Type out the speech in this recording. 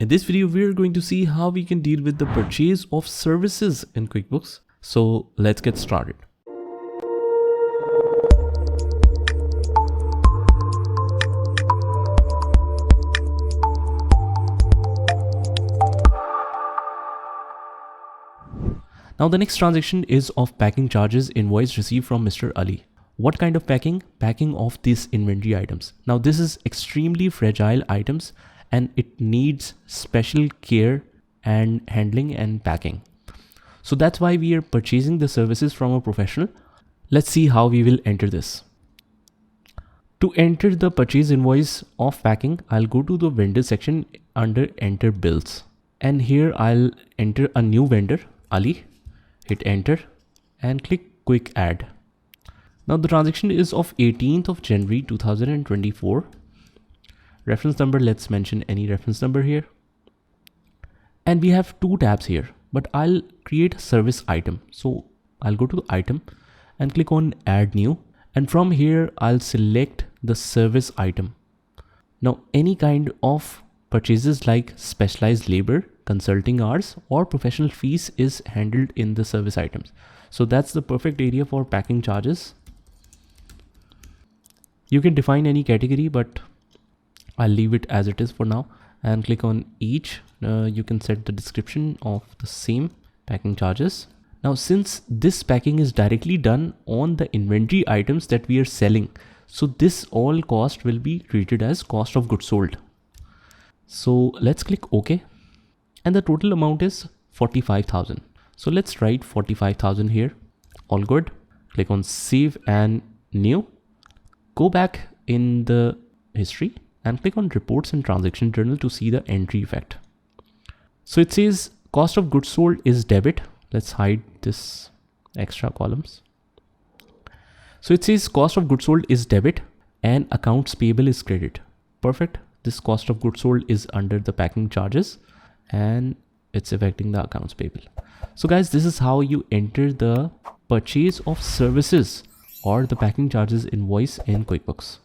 In this video, we're going to see how we can deal with the purchase of services in QuickBooks. So let's get started. Now the next transaction is of packing charges invoice received from Mr. Ali. What kind of packing? Packing of these inventory items. Now this is extremely fragile items and it needs special care and handling and packing. So that's why we are purchasing the services from a professional. Let's see how we will enter this. To enter the purchase invoice of packing, I'll go to the vendor section under enter bills. And here I'll enter a new vendor, Ali. Hit enter and click quick add. Now the transaction is of 18th of January 2024. Reference number, let's mention any reference number here. And we have two tabs here, but I'll create a service item. So I'll go to the item and click on add new. And from here, I'll select the service item. Now any kind of purchases like specialized labor, consulting hours or professional fees is handled in the service items. So that's the perfect area for packing charges. You can define any category, but I'll leave it as it is for now and click on each. You can set the description of the same packing charges. Now, since this packing is directly done on the inventory items that we are selling, so this all cost will be treated as cost of goods sold. So let's click OK. And the total amount is 45,000. So let's write 45,000 here. All good. Click on save and new. Go back in the history and click on reports and transaction journal to see the entry effect. So it says cost of goods sold is debit. Let's hide this extra columns. So it says cost of goods sold is debit and accounts payable is credit. Perfect. This cost of goods sold is under the packing charges and it's affecting the accounts payable. So guys, this is how you enter the purchase of services or the packing charges invoice in QuickBooks.